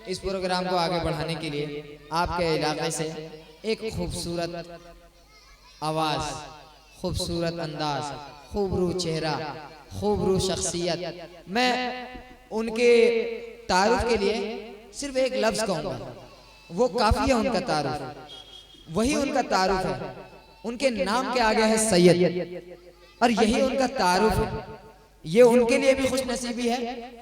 इस प्रोग्राम को आगे बढ़ाने के लिए आपके इलाके से एक खूबसूरत आवाज, खूबसूरत अंदाज, खूबरू चेहरा, खूबरू शख्सियत, मैं उनके तारुफ के लिए सिर्फ एक लफ्ज कहूंगा, वो काफी है उनका तारुफ, वही उनका तारुफ है। उनके नाम के आगे है सैयद और यही उनका तारुफ है। ये उनके लिए भी खुश नसीबी है,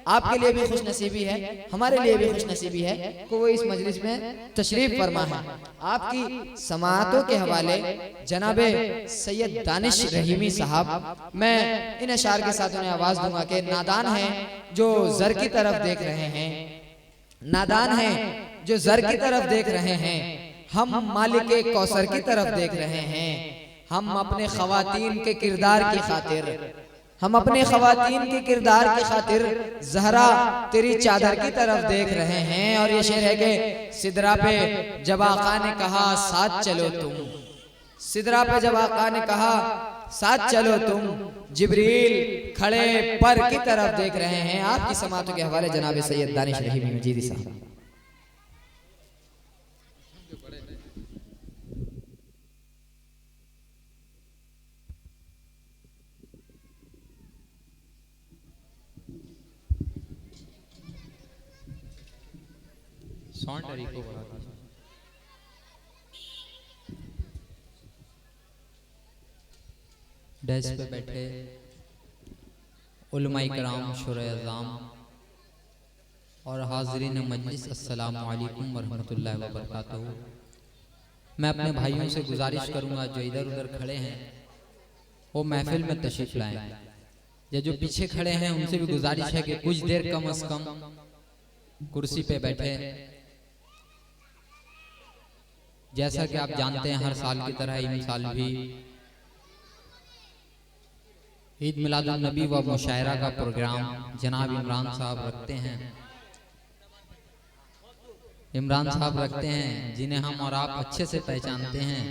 आपके लिए भी खुश नसीबी है, हमारे लिए भी खुश नसीबी है कि वो इस मजलिस में तशरीफ फरमा है। आपकी समाअतों के हवाले जनाबे सैयद दानिश रहीमी साहब, मैं इन अशार के साथ उन्हें आवाज दूंगा कि नादान हैं जो जर की तरफ देख रहे हैं, नादान हैं जो जर की तरफ देख रहे हैं, हम मालिक कौसर की तरफ देख रहे हैं। हम अपने खवातीन के किरदार की खातिर, हम अपने खवातीन के किरदार की खातिर ज़हरा तेरी चादर की तरफ देख रहे हैं। और ये शेर है कि सिदरा पे जब आका ने कहा साथ चलो तुम, सिदरा पे जब आका ने कहा साथ चलो तुम, जिब्रील खड़े पर की तरफ देख रहे हैं। आपकी समातों के हवाले जनाब सैयद दानिश रहीमी मजीदी साहब। साउंड को बढ़ा दीजिए। डेस्क पे बैठे उलमाए कराम, शुरा अज़ाम और हाज़रीन मजलिस, अस्सलामु अलैकुम व रहमतुल्लाहि व बरकातहू। मैं अपने भाइयों से गुजारिश करूंगा जो इधर उधर खड़े हैं वो महफिल में तशरीफ लाएं, या जो पीछे खड़े हैं उनसे भी गुजारिश है कि कुछ देर कम से कम कुर्सी पे बैठे। जैसा कि आप जानते हैं हर साल की तरह इस साल भी ईद मिलादुन नबी व मुशायरा का प्रोग्राम जनाब इमरान साहब रखते हैं। इमरान साहब रखते हैं जिन्हें हम और आप अच्छे से पहचानते हैं।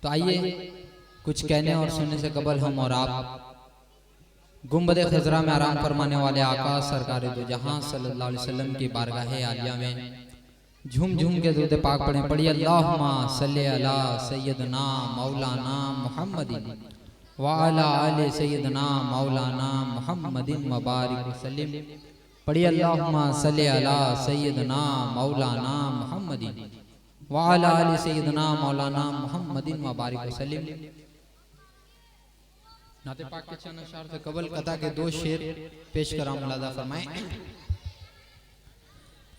तो आइए कुछ कहने और सुनने से कबल हम और आप गुंबद खजरा में आराम फरमाने वाले आका सरकार दो जहां सल्लल्लाहु अलैहि वसल्लम की बारगाह आलिया में झूम झूम के दुरूद पाक पढ़े। पढ़िए अल्लाहुम्मा सल्ली अला सय्यदना मौलाना मुहम्मदिन व अला आले सय्यदना मौलाना मुहम्मदिन मुबारक वसल्लम। पढ़िए अल्लाहुम्मा सल्ली अला सय्यदना मौलाना मुहम्मदिन व अला आले सय्यदना मौलाना मुहम्मदिन मुबारक वसल्लम। नाते पाक के चंद अशार से कबल कथा के दो शेर पेश करा मुलादा फरमाएं।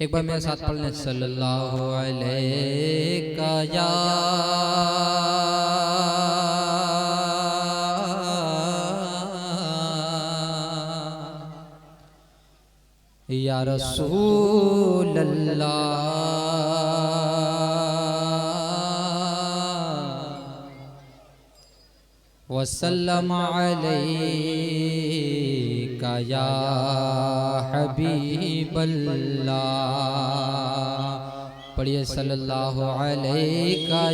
एक बार मेरे साथ पढ़ लें। सल्लल्लाहु अलैहि या रसूल अल्लाह वसल्लम अलैका या हबीबल्लाह। पढ़िए सल्लल्लाहु अलैका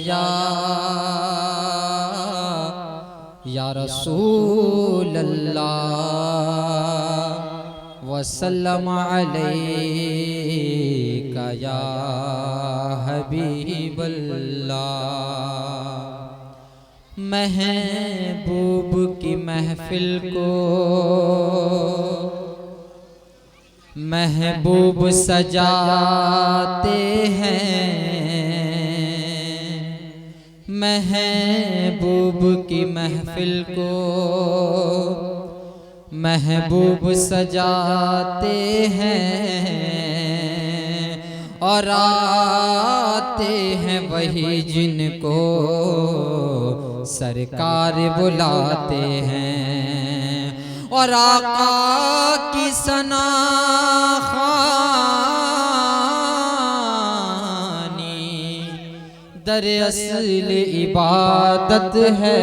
या रसूल अल्लाह वसल्लम अलैका या हबीबल्लाह। महबूब की महफिल को महबूब सजाते हैं, महबूब की महफिल को महबूब सजाते हैं और आते हैं वही जिनको सरकार बुलाते हैं। और आका की सना खानी दर असल इबादत है।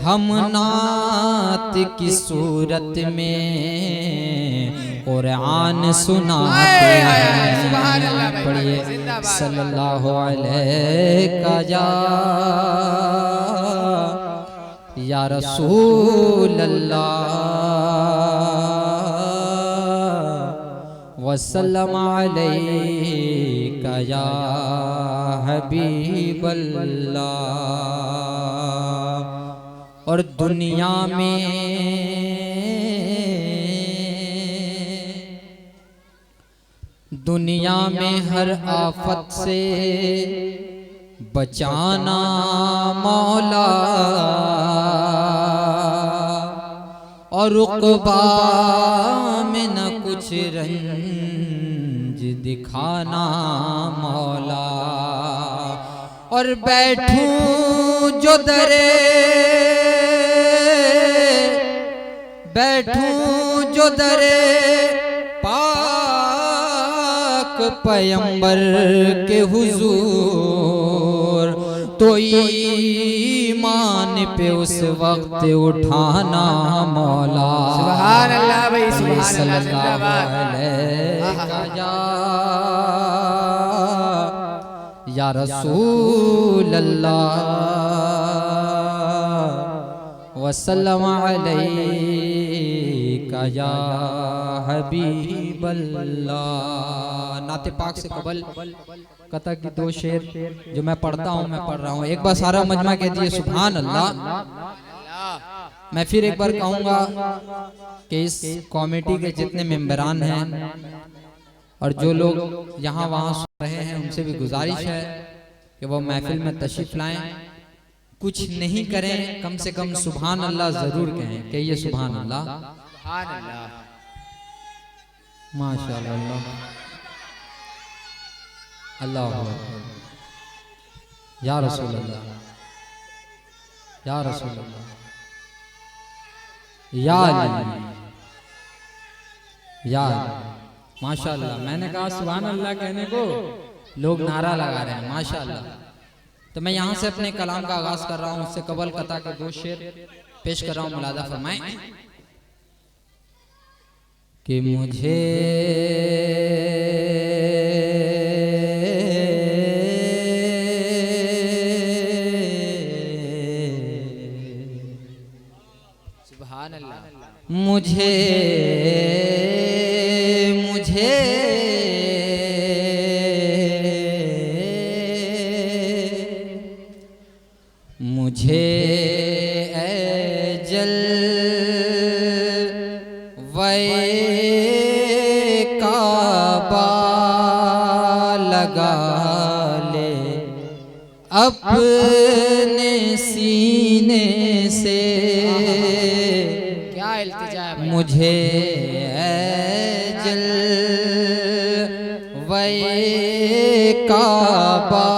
हम नात की सूरत में कुरान सुनाते हैं। पढ़िए सल्लल्लाहु अलैहि या रसूल अल्लाह वसल्लम अलैका या हबीबल्लाह। और दुनिया में हर आफत से बचाना मौला, और उक़बा में न कुछ रंज दिखाना मौला। और बैठूं जो दरे पाक पैगंबर के हुजूर, तो ईमान पे उस वक्त उठाना मौला। सुभान अल्लाह भाई, सुभान अल्लाह, जिंदाबाद। या रसूल अल्लाह वसल्लम अलैका या हबीबल्लाह। नाते पाक से कबल कथा की दो शेर जो मैं पढ़ता हूँ, मैं पढ़ रहा हूँ। एक बार सारा मजमा कहती है सुभान अल्लाह। मैं फिर एक बार कहूँगा कि इस कमेटी के जितने मेंबरान हैं और जो लोग यहाँ वहाँ सुन रहे हैं, उनसे भी गुजारिश है कि वो महफिल में तशरीफ लाएं। कुछ नहीं करें, कम से कम सुभान अल्लाह जरूर कहें। कहिए सुभान अल्लाह, सुभान अल्लाह, माशाअल्लाह, अल्लाह या रसूल अल्लाह, या रसूल अल्लाह, या अली, या माशाअल्लाह। मैंने कहा सुभान अल्लाह कहने को लोग नारा लगा रहे हैं, माशाअल्लाह। तो मैं यहाँ से अपने कलाम का आगाज कर रहा हूँ। उससे कबल कथा के दो शेर पेश कर रहा हूँ, मुलादा फरमाएं कि मुझे सुभान अल्लाह, मुझे जलवे काबा लगा ले अपने सीने से। क्या इल्तिजा है भाई। मुझे जलवे काबा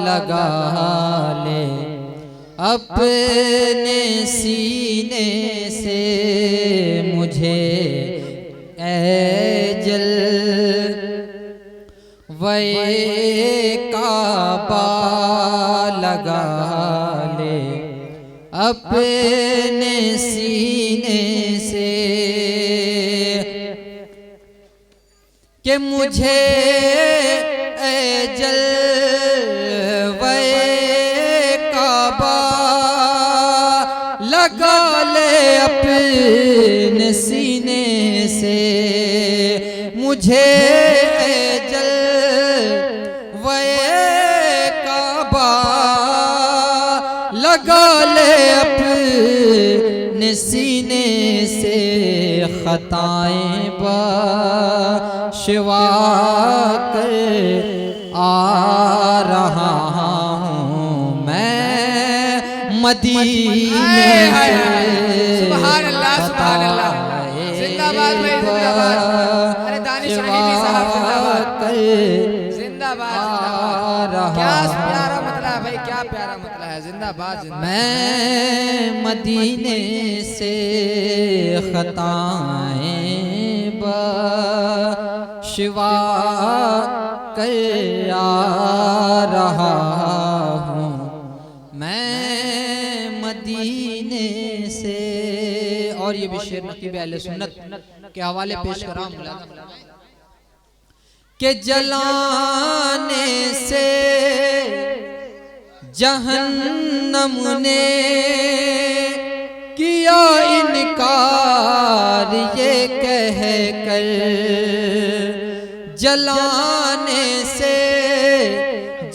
लगा ले अपने सीने से। मुझे जलवे काबा लगा ले अपने सीने से। कि मुझे जलवे काबा लगा ले अपने सीने से। मुझे जलवे काबा लगा ले अपने सीने से। खताएं बशिवा कर आ रहा हूँ मैं मदीने से। सुभान अल्लाह, सुभान अल्लाह, जिंदाबाद भाई, जिंदाबाद। अरे दानिश रहीमी साहब जिंदाबाद, जिंदाबाद, जिंदाबाद। क्या प्यारा मतलब है भाई, क्या प्यारा मतलब है। जिंदाबाद, जिंदाबाद। मैं मदीने से खताएं बशिवा कर आ रहा हूँ मैं मदीने से। और ये भी शेर नकीब अहले सुन्नत के हवाले पेश करा के जलाने से जहन्नम ने किया इनकार ये कह कर जलाने से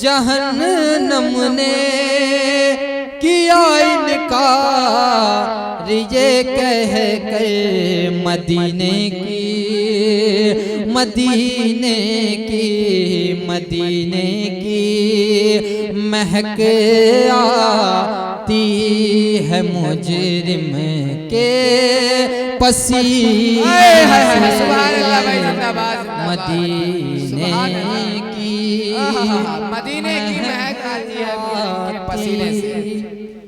जहन्नम ने किया इनकार, ये कह कर मदीने की मदीने की मदीने की महक आती है मुजरिम के पसीने से। मदीने की मदीने की महक आती है मुजरिम के पसीने से।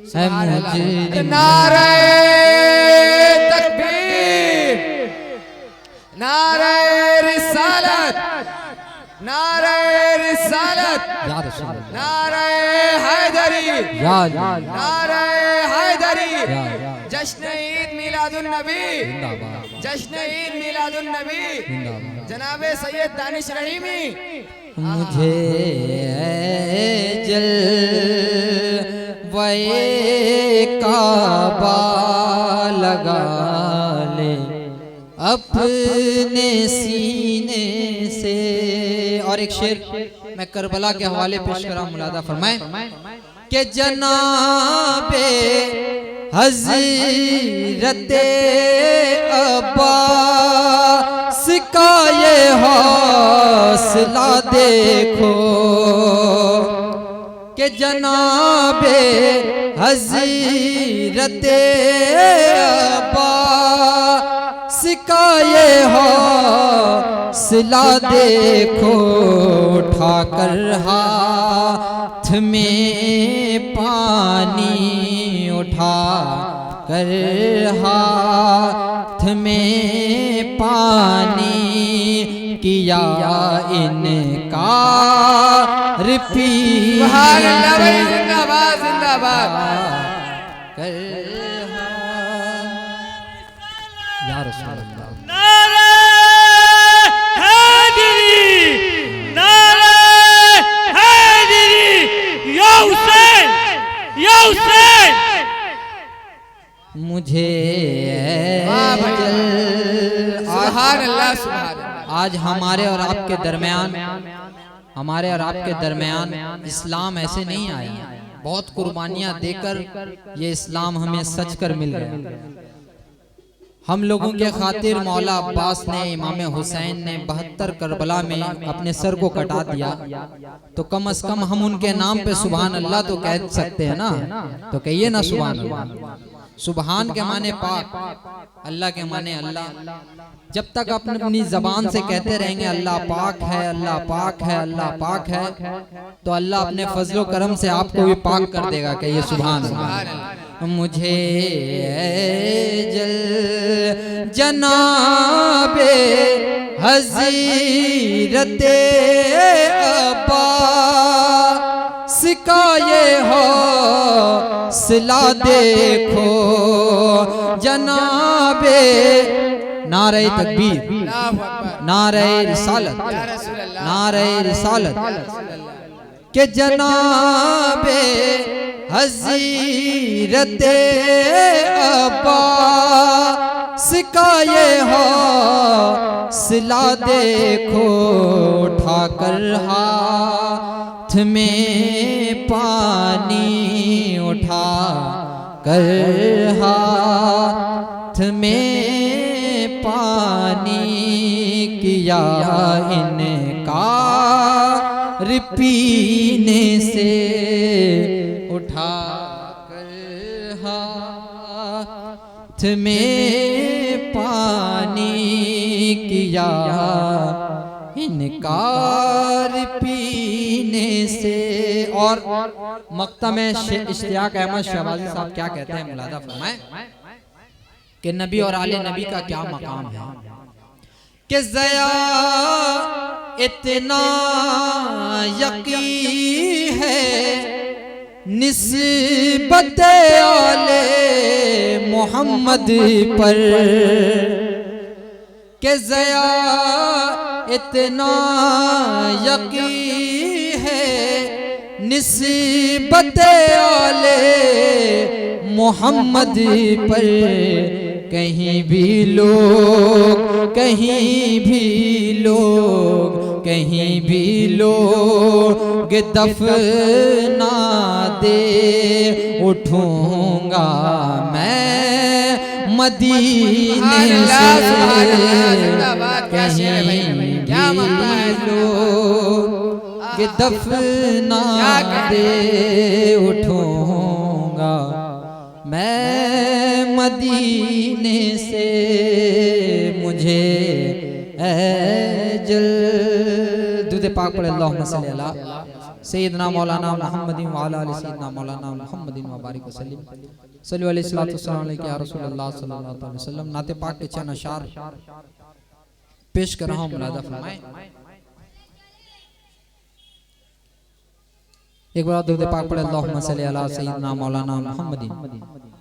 मुजरिम। नारे तकबीर, नारे रिसालत, नारे रिसालत, नारे हैदरी, नारे हैदरी, जश्न ईद मिलादुन नबी, जश्न ईद मिलादुन नबी, जनाबे सैयद दानिश रहीमी। मुझे जलवे काबा लगा ले अपने सीने से। और एक शेर मैं करबला के हवाले पेश कर रहा हूं, मुलादा फरमाएं कि जनाबे हज़रते अब्बास का ये हौसला देखो कि जनाबे हज़रते अब्बास का ये हौसला देखो, उठाकर हाथ में पानी, उठा कर हाथ में पानी किया इनकार पी। जिंदाबाद जिंदाबाद। या रसूल अल्लाह। नारे हैदरी, नारे हैदरी, या हुसैन, या हुसैन। मुझे सुभान अल्लाह, सुभान अल्लाह। आज हमारे और आपके दरमियान, हमारे और आपके दरमियान इस्लाम ऐसे नहीं आया। बहुत कुर्बानियां देकर ये इस्लाम हमें सच कर मिल गया। हम लोगों के खातिर मौला अब्बास ने, इमाम हुसैन ने 72 करबला में अपने सर को कटा दिया, तो कम से कम हम उनके नाम पे सुभान अल्लाह तो कह सकते हैं ना। तो कहिए ना सुभान अल्लाह। सुभान के माने पाक, अल्लाह के माने अल्लाह। जब तक अपनी जबान से कहते रहेंगे अल्लाह पाक है, अल्लाह पाक है, अल्लाह पाक है, तो अल्लाह अपने फजलो करम से आपको भी पाक कर देगा। कहिए सुभान अल्लाह। मुझे जनाबे हज़रते अब्बास का ये हौसला देखो, जनाबे नारे तकबीर, नारे रिसालत, नारे रिसालत के जनाबे हज़रते अब्बास का ये हौसला देखो, उठाकर हाथ में पानी, उठा कर हाथ में पानी किया इनकार पीने से, उठा कर हाथ में पानी किया इनकार पीने से। और मक्ता में इश्तियाक अहमद शहबाजी साहब क्या कहते हैं, मुलादा फरमाएं कि नबी और आले नबी का क्या मकाम है कि ज़या इतना यकीन है निस्बत आले मोहम्मद पर कि ज़या इतना यकीन है निस्बत आले मोहम्मद पर। कहीं भी लोग कहीं भी लोग दफना दे, उठूंगा मैं मदीने से। कहीं भी लोग दफना दे, उठूंगा मैं मदीने से। मुझे अजल दुद पाक पढ़े अल्लाहुम्मा सल्ली अला सय्यदना मौलाना मुहम्मदिन व अला आलि सय्यदना मौलाना मुहम्मदिन व बारिक वसल्लम सल्लल्लाहु अलैहि वसल्लम अलैहि या रसूलुल्लाह सल्लल्लाहु अलैहि वसल्लम। नाते पाक के चंद अशार पेश कर रहा हूं, मुलादा फरमाएं। एक बार दुरूद पाक पढ़े अल्लाहुम्मा सल्ली अला सय्यदना मौलाना मुहम्मदिन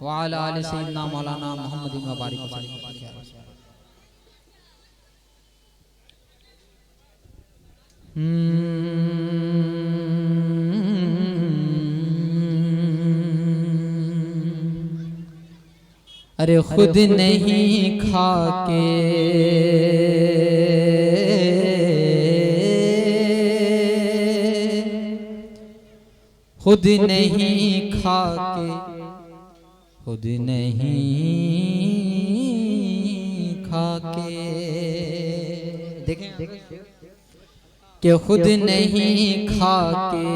व अला आलि सय्यदना मौलाना मुहम्मदिन व बारिक वसल्लम। अरे खुद नहीं खाके खुद नहीं खाके खुद नहीं खाके देखें कि खुद नहीं खाके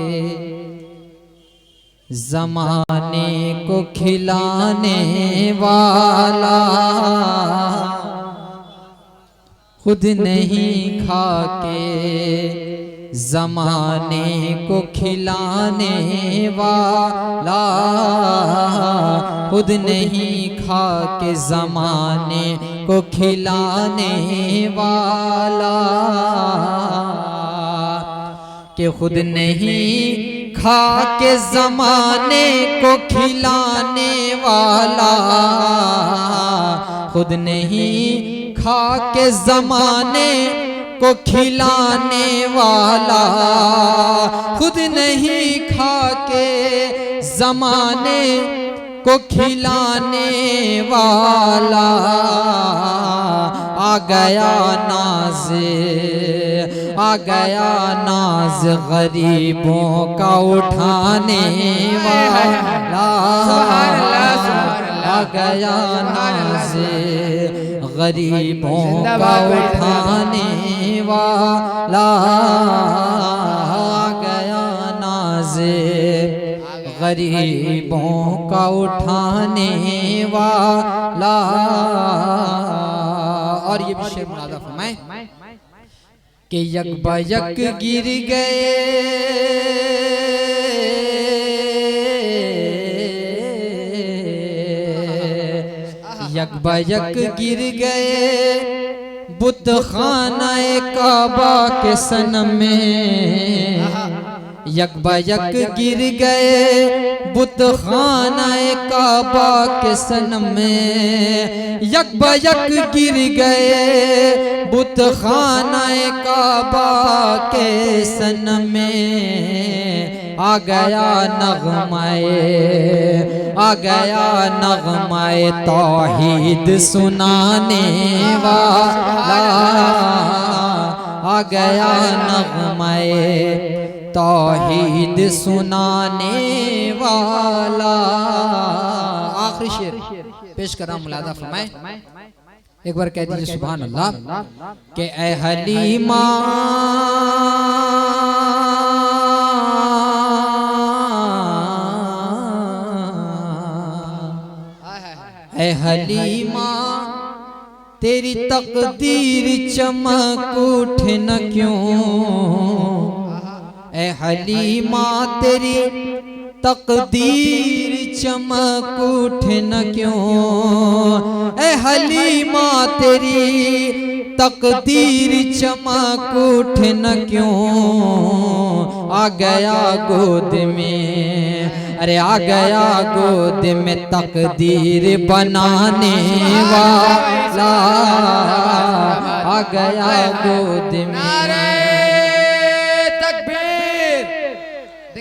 ज़माने को खिलाने वाला, खुद नहीं खाके ज़माने को खिलाने वाला, खुद नहीं खाके ज़माने को खिलाने वाला, कि खुद नहीं खा के ज़माने को खिलाने वाला, खुद नहीं खा के ज़माने को खिलाने वाला, खुद नहीं खा के ज़माने को खिलाने वाला, आ गया नाज़ आ गया नाज गरीबों का उठाने वाला, आ गया नाज गरीबों का उठाने वाला, आ गया नाज गरीबों का उठाने वाला। और ये भी शेर मुलादा फरमाएं कि यक बयक गिर गए यक बयक गिर गए बुत खानाए काबा के सनम में, यक बयक गिर गए बुत खानाए काबा के सनम में, यक बयक गिर गए बुत खानाए काबा के सनम में, आ गया नग़माए तौहीद सुनाने वाला, आ गया नग़माए तौहीद सुनाने वाला। आखिरी शेर पेश कर रहा हूं, मुलादा फरमाएं। एक बार कह दीजिए सुभान अल्लाह कि ऐ हलीमा ऐ हलीमा तेरी तकदीर चमक उठे न क्यों, ऐ हलीमा तेरी तकदीर चमक उठे न क्यों, ऐ हलीमा तेरी तकदीर चमक उठे न क्यों, आ गया गोद में अरे आ गया गोद में तकदीर बनाने वाला, आ गया गोद में।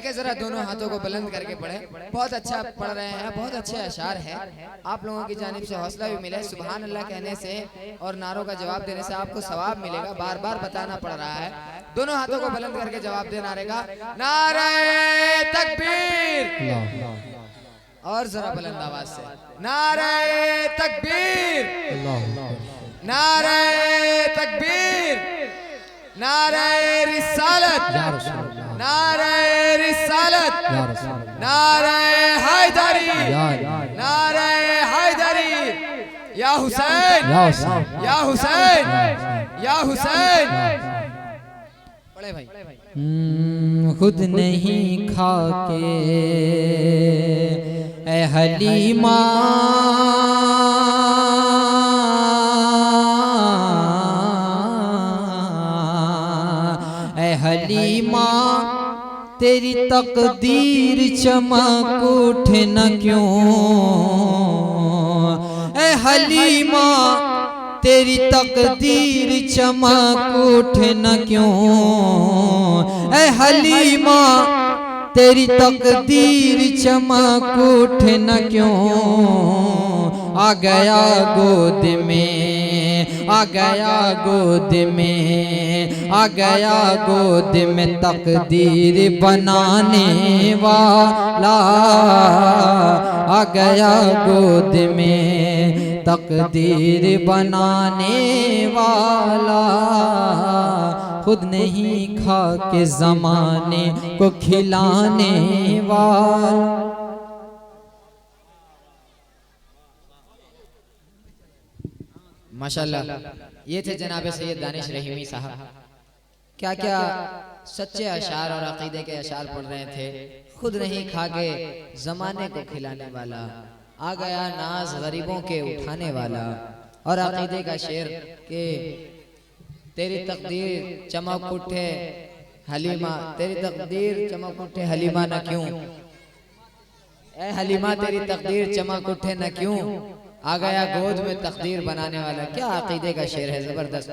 लेकिन जरा दोनों हाथों को बुलंद करके पढ़े। बहुत अच्छा पढ़ रहे हैं, बहुत अच्छे अशार है। आप लोगों की जानिब से हौसला भी मिले। सुभान अल्लाह कहने से और नारों का जवाब देने से आपको सवाब मिलेगा, बार बार बताना पड़ रहा है। दोनों हाथों को बुलंद करके जवाब दे नारे का, नारे तकबीर। और जरा बुलंद आवाज से, नारे तकबीर, नारे तकबीर, नारे रिसालत, नारे रिसालत, नारे हैदरी, नारे हैदरी, या हुसैन, या हुसैन, या हुसैन। पढ़े भाई। खुद नहीं खा के ए हलीमा ए हलीमा तेरी तकदीर चमक उठे न क्यों ए हलीमा तेरी तकदीर चमक उठे न क्यों ए हलीमा तेरी तकदीर चमक उठे न क्यों आ गया गोद में आ गया गोद में आ गया गोद में तकदीर बनाने वाला आ गया गोद में तकदीर बनाने वाला खुद नहीं खा के ज़माने को खिलाने वाला। माशाल्लाह ये थे जनाब सैयद दानिश रहीमी साहब। क्या क्या सच्चे अशार और अकीदे के अशार पढ़ रहे थे। खुद नहीं खा के जमाने को खिलाने वाला, आ गया नाज गरीबों के उठाने वाला। और अकीदे का शेर के तेरी तकदीर चमक उठे हलीमा, तेरी तकदीर चमक उठे हलीमा न क्यों ए हलीमा तेरी तकदीर चमक उठे न क्यों आ गया गोद में तकदीर बनाने वाला। क्या अकीदे का शेर है, जबरदस्त।